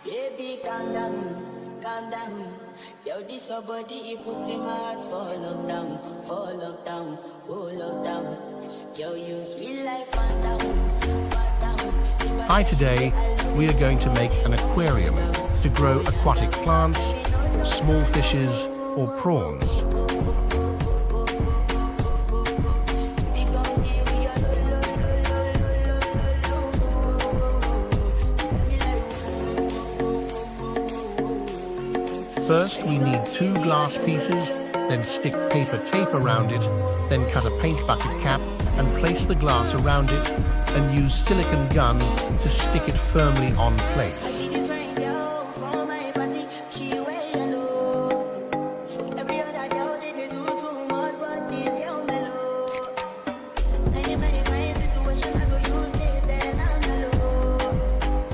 Baby, calm down. Yo, this your body, it puts in my heart for lockdown, oh lockdown. Yo, you sweet life, phantom. Hi, today we are going to make an aquarium to grow aquatic plants, small fishes or prawns. First, we need 2 glass pieces, then stick paper tape around it, then cut a paint bucket cap and place the glass around it and use silicone gun to stick it firmly on place.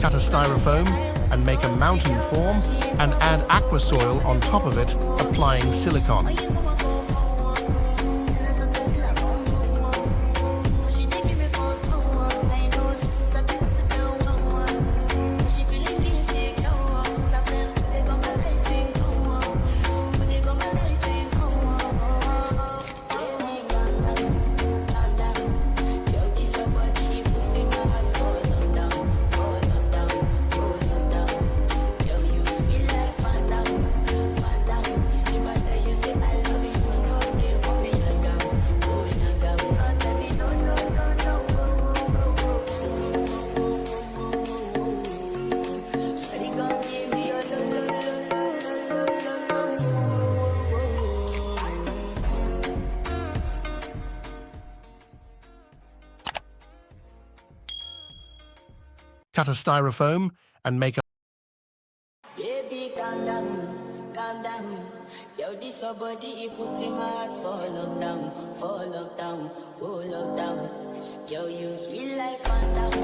Cut a styrofoam and make a mountain form and add aqua soil on top of it, applying silicone. Cut a styrofoam and make a... Baby, calm down. Yo, this your body, it puts in my heart for lockdown, oh lockdown. Yo, you sweet life, phantom.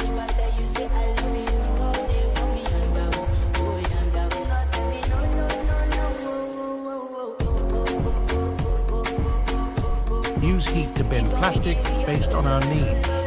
If I tell you, say I love you, no day for me, young down. Not tell me, no. Use heat to bend plastic based on our needs.